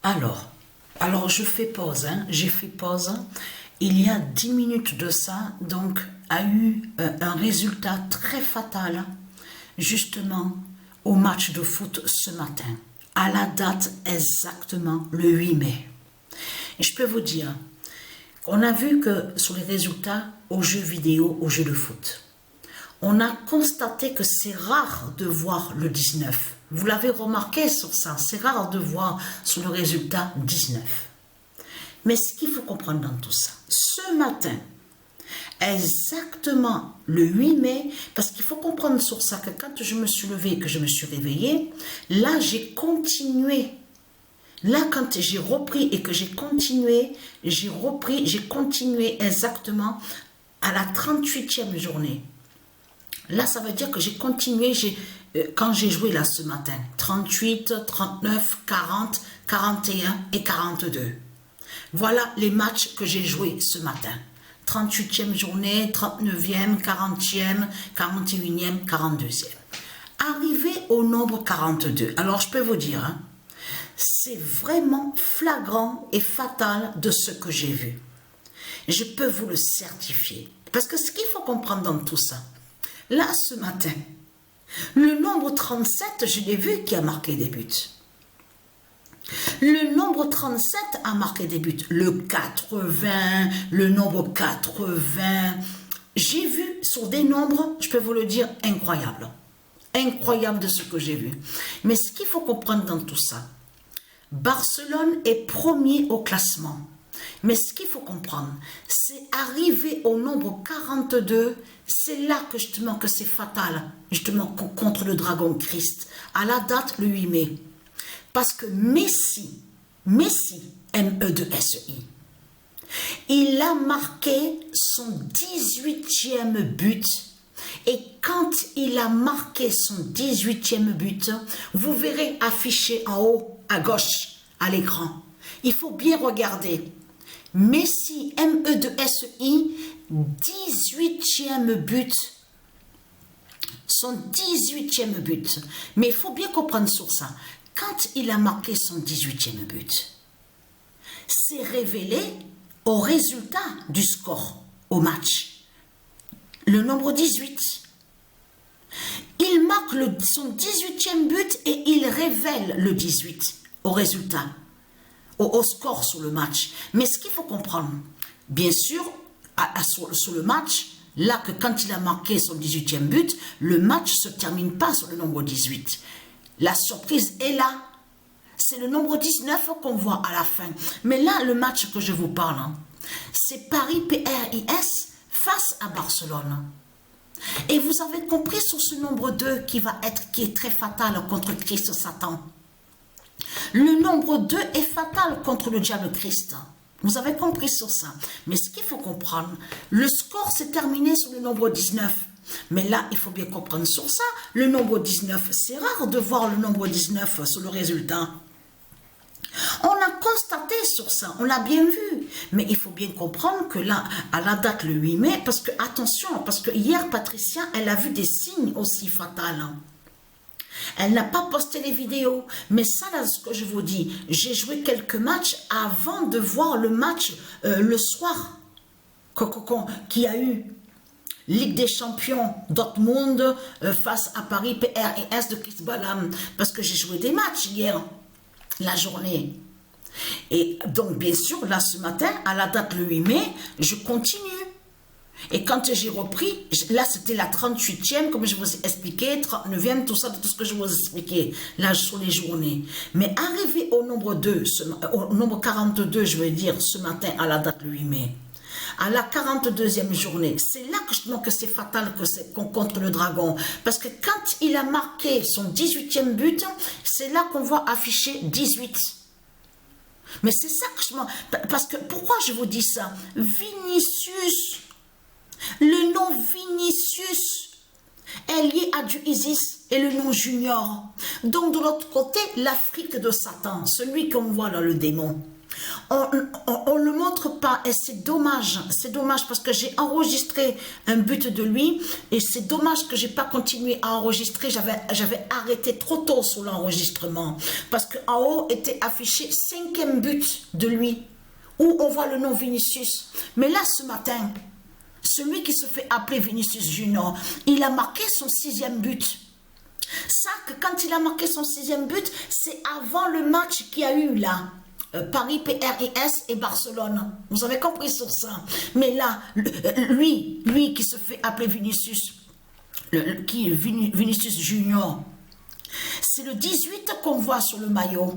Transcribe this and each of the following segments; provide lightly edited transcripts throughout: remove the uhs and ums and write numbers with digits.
Alors, alors je fais pause, hein, j'ai fait pause. Il y a 10 minutes de ça, donc a eu un résultat très fatal, justement, au match de foot ce matin, à la date exactement le 8 mai. Et je peux vous dire, on a vu que sur les résultats aux jeux vidéo, aux jeux de foot, on a constaté que c'est rare de voir le 19. Vous l'avez remarqué sur ça, c'est rare de voir sur le résultat 19. Mais ce qu'il faut comprendre dans tout ça, ce matin, exactement le 8 mai, parce qu'il faut comprendre sur ça que quand je me suis levée et que je me suis réveillée, là j'ai continué. Là, quand j'ai repris et que j'ai continué exactement à la 38e journée. Là, ça veut dire que j'ai continué quand j'ai joué là ce matin. 38, 39, 40, 41 et 42. Voilà les matchs que j'ai joués ce matin. 38e journée, 39e, 40e, 41e, 42e. Arrivé au nombre 42. Alors, je peux vous dire, hein, c'est vraiment flagrant et fatal de ce que j'ai vu. Je peux vous le certifier. Parce que ce qu'il faut comprendre dans tout ça, là, ce matin, le nombre 37, je l'ai vu qui a marqué des buts. Le nombre 37 a marqué des buts. Le 80, le nombre 80. J'ai vu sur des nombres, je peux vous le dire, incroyables. Incroyable de ce que j'ai vu. Mais ce qu'il faut comprendre dans tout ça, Barcelone est premier au classement. Mais ce qu'il faut comprendre, c'est arriver au nombre 42, c'est là que justement que c'est fatal, justement contre le Dragon Christ, à la date le 8 mai. Parce que Messi, M-E-2-S-I, il a marqué son 18e but. Et quand il a marqué son 18e but, vous verrez affiché en haut, à gauche, à l'écran. Il faut bien regarder. Messi, M-E-2-S-I, 18e but. Son 18e but. Mais il faut bien comprendre sur ça. Quand il a marqué son 18e but, c'est révélé au résultat du score au match. Le nombre 18. Il marque son 18e but et il révèle le 18 au résultat, au score sur le match. Mais ce qu'il faut comprendre, bien sûr, sur le match, là que quand il a marqué son 18e but, le match ne se termine pas sur le nombre 18. La surprise est là. C'est le nombre 19 qu'on voit à la fin. Mais là, le match que je vous parle, hein, c'est Paris PRIS face à Barcelone. Et vous avez compris sur ce nombre 2 qui est très fatal contre Christ Satan. Le nombre 2 est fatal contre le diable Christ. Vous avez compris sur ça. Mais ce qu'il faut comprendre, le score s'est terminé sur le nombre 19. Mais là, il faut bien comprendre sur ça. Le nombre 19, c'est rare de voir le nombre 19 sur le résultat. On a constaté sur ça, on l'a bien vu. Mais il faut bien comprendre que là, à la date le 8 mai, parce que, attention, parce que hier, Patricia, elle a vu des signes aussi fatals. Elle n'a pas posté les vidéos. Mais ça, là, ce que je vous dis, j'ai joué quelques matchs avant de voir le match le soir qui a eu Ligue des Champions Dortmund face à Paris PRIS de Chris Balam. Parce que j'ai joué des matchs hier, la journée. Et donc, bien sûr, là, ce matin, à la date le 8 mai, je continue. Et quand j'ai repris, là, c'était la 38e, comme je vous ai expliqué, 39e, tout ça, tout ce que je vous ai expliqué, là, sur les journées. Mais arrivé au nombre 2, au nombre 42, je veux dire, ce matin, à la date le 8 mai, à la 42e journée, c'est là que c'est fatal qu'on contre le Dragon. Parce que quand il a marqué son 18e but, c'est là qu'on voit afficher 18. Mais c'est ça que parce que, pourquoi je vous dis ça? Vinicius, le nom Vinicius est lié à du Isis et le nom Junior. Donc de l'autre côté, l'Afrique de Satan, celui qu'on voit là, le démon. On le montre pas et c'est dommage parce que j'ai enregistré un but de lui et c'est dommage que j'ai pas continué à enregistrer, j'avais arrêté trop tôt sur l'enregistrement parce qu'en haut était affiché 5e but de lui où on voit le nom Vinicius, mais là ce matin, celui qui se fait appeler Vinicius Junior, il a marqué son 6e but. Ça que quand il a marqué son 6e but, c'est avant le match qu'il y a eu là. Paris PRIS et Barcelone. Vous avez compris sur ça. Mais là, lui qui se fait appeler Vinicius, Vinicius Junior, c'est le 18 qu'on voit sur le maillot.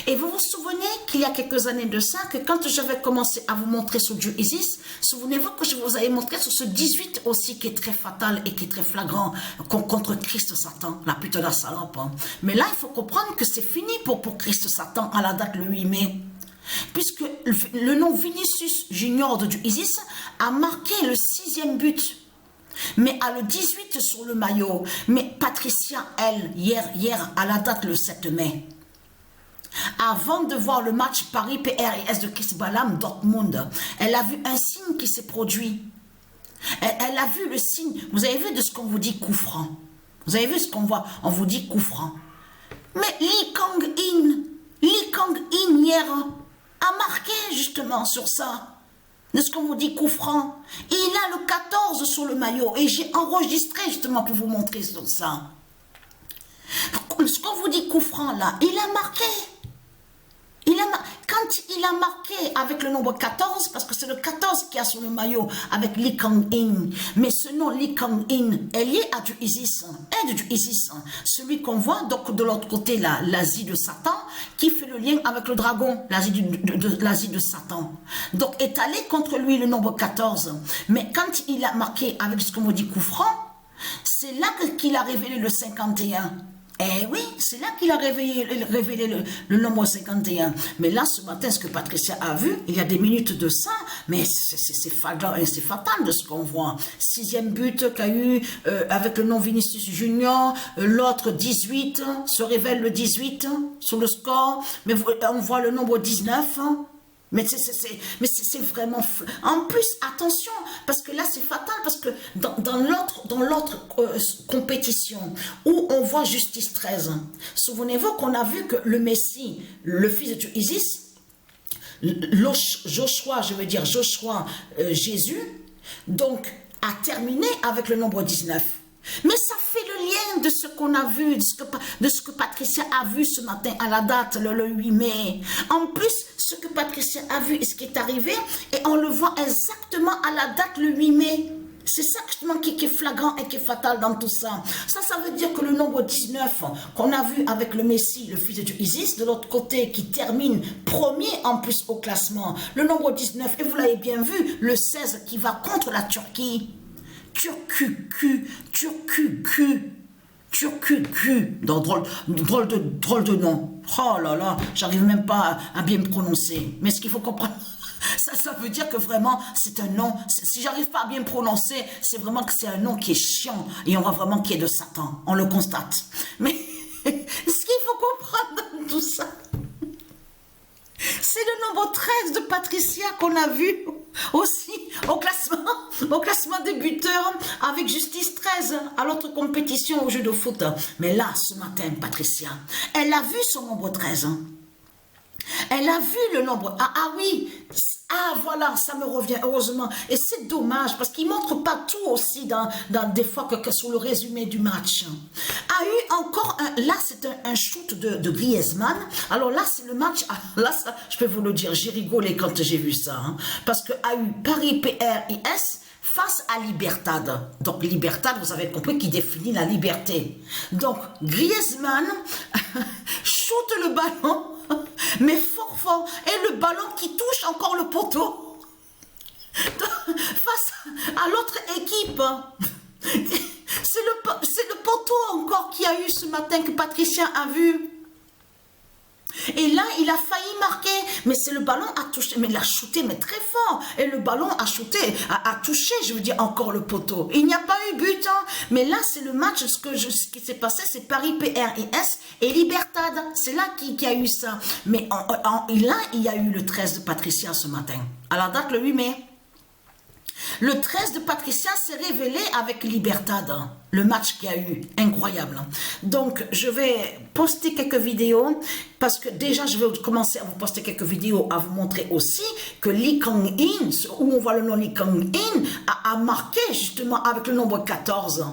Et vous vous souvenez qu'il y a quelques années de ça, que quand j'avais commencé à vous montrer sur Dieu Isis, souvenez-vous que je vous avais montré sur ce 18 aussi qui est très fatal et qui est très flagrant contre Christ Satan, la pute de la salope. Mais là, il faut comprendre que c'est fini pour Christ Satan à la date le 8 mai. Puisque le nom Vinicius Junior de Dieu Isis a marqué le 6e but. Mais à le 18 sur le maillot. Mais Patricia, elle, hier à la date le 7 mai. Avant de voir le match Paris PRIS de Chris Balam Dortmund, elle a vu un signe qui s'est produit. Elle a vu le signe. Vous avez vu de ce qu'on vous dit coup franc. Vous avez vu ce qu'on voit. On vous dit coup franc. Mais Lee Kang-in hier a marqué justement sur ça. De ce qu'on vous dit coup franc. Et il a le 14 sur le maillot. Et j'ai enregistré justement pour vous montrer sur ça. Ce qu'on vous dit coup franc là, il a marqué. Quand il a marqué avec le nombre 14, parce que c'est le 14 qui a sur le maillot avec Lee Kang-in, mais ce nom Lee Kang-in est lié à du Isis, celui qu'on voit donc de l'autre côté là, l'Asie de Satan, qui fait le lien avec le dragon, l'Asie de Satan. Donc est allé contre lui le nombre 14, mais quand il a marqué avec ce qu'on me dit coup franc, c'est là qu'il a révélé le 51. Eh oui, c'est là qu'il a révélé le nombre 51. Mais là, ce matin, ce que Patricia a vu, il y a des minutes de ça, mais c'est fatal de ce qu'on voit. 6e but qu'a eu avec le nom Vinicius Junior, l'autre 18, se révèle le 18 sur le score, mais on voit le nombre 19. Mais c'est vraiment... En plus, attention, parce que là, c'est fatal, parce que dans l'autre compétition, où on voit Justice 13, souvenez-vous qu'on a vu que le Messie, le fils de Dieu Isis, Joshua Jésus, donc, a terminé avec le nombre 19. Mais ça fait le lien de ce qu'on a vu, de ce que Patricia a vu ce matin à la date, le 8 mai. En plus, ce que Patricia a vu et ce qui est arrivé, et on le voit exactement à la date le 8 mai. C'est ça justement qui est flagrant et qui est fatal dans tout ça. Ça veut dire que le nombre 19 qu'on a vu avec le Messie, le fils de Dieu Isis, de l'autre côté, qui termine premier en plus au classement. Le nombre 19, et vous l'avez bien vu, le 16 qui va contre la Turquie. Turcu, dans drôle de nom. Oh là là, j'arrive même pas à bien me prononcer. Mais ce qu'il faut comprendre, ça veut dire que vraiment, c'est un nom. Si j'arrive pas à bien me prononcer, c'est vraiment que c'est un nom qui est chiant. Et on voit vraiment qu'il est de Satan. On le constate. Mais ce qu'il faut comprendre dans tout ça, c'est le nombre 13 de Patricia qu'on a vu aussi au classement des buteurs avec Justice 13 à l'autre compétition au jeu de foot. Mais là, ce matin, Patricia, elle a vu son nombre 13. Elle a vu le nombre. Ah oui, voilà, ça me revient, heureusement. Et c'est dommage, parce qu'il ne montre pas tout aussi dans des fois que sur le résumé du match. A eu encore là, c'est un shoot de Griezmann. Alors là, c'est le match. Là, ça, je peux vous le dire, j'ai rigolé quand j'ai vu ça. Hein, parce que a eu Paris PRIS face à Libertad. Donc Libertad, vous avez compris, qui définit la liberté. Donc Griezmann shoot le ballon, mais fort, et le ballon qui touche encore le poteau face à l'autre équipe. C'est le poteau encore qui a eu ce matin que Patricia a vu. Et là, il a failli marquer, mais c'est le ballon a touché, mais il a shooté, mais très fort. Et le ballon a shooté, a touché, je veux dire, encore le poteau. Il n'y a pas eu but, hein. Mais là, c'est le match, ce qui s'est passé, c'est Paris PRIS et Libertad. C'est là qu'il y a eu ça. Mais là, il y a eu le 13 de Patricia ce matin. À la date, le 8 mai. Le 13 de Patricia s'est révélé avec Libertad, le match qu'il y a eu, incroyable. Donc, je vais poster quelques vidéos, parce que déjà, je vais commencer à vous poster quelques vidéos, à vous montrer aussi que Lee Kang-in, où on voit le nom Lee Kang-in, a marqué justement avec le nombre 14.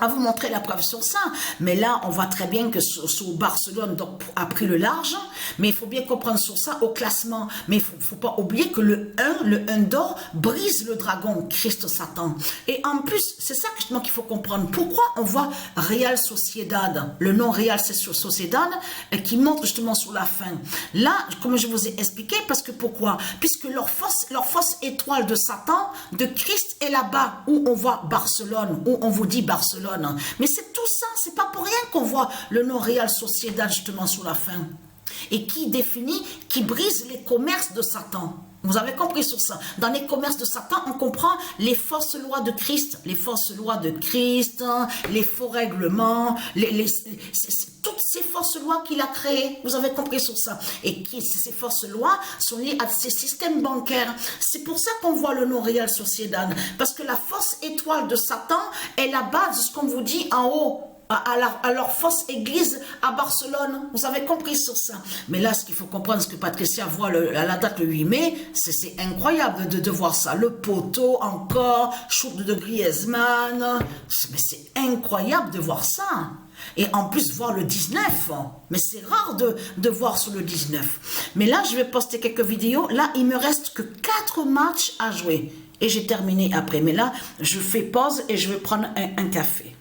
À vous montrer la preuve sur ça, mais là on voit très bien que sur Barcelone donc, a pris le large, mais il faut bien comprendre sur ça au classement, mais il faut pas oublier que le 1 d'or brise le dragon, Christ Satan, et en plus c'est ça justement qu'il faut comprendre, pourquoi on voit Real Sociedad, le nom Real c'est sur Sociedad, qui montre justement sur la fin, là comme je vous ai expliqué, parce que pourquoi, puisque leur fausse étoile de Satan, de Christ est là-bas, où on voit Barcelone, où on vous dit Barcelone. Mais c'est tout ça, c'est pas pour rien qu'on voit le nom Real Sociedad justement sur la fin. Et qui définit, qui brise les commerces de Satan. Vous avez compris sur ça. Dans les commerces de Satan, on comprend les fausses lois de Christ, les fausses lois de Christ, les faux règlements, toutes ces fausses lois qu'il a créées. Vous avez compris sur ça. Et ces fausses lois sont liées à ces systèmes bancaires. C'est pour ça qu'on voit le nom Real Sociedad. Parce que la fausse étoile de Satan est la base de ce qu'on vous dit en haut. À leur fausse église à Barcelone. Vous avez compris sur ça. Mais là, ce qu'il faut comprendre, ce que Patricia voit à la date le 8 mai, c'est incroyable de voir ça. Le poteau encore, shoot de Griezmann. Mais c'est incroyable de voir ça. Et en plus, voir le 19. Mais c'est rare de voir sur le 19. Mais là, je vais poster quelques vidéos. Là, il me reste que 4 matchs à jouer. Et j'ai terminé après. Mais là, je fais pause et je vais prendre un café.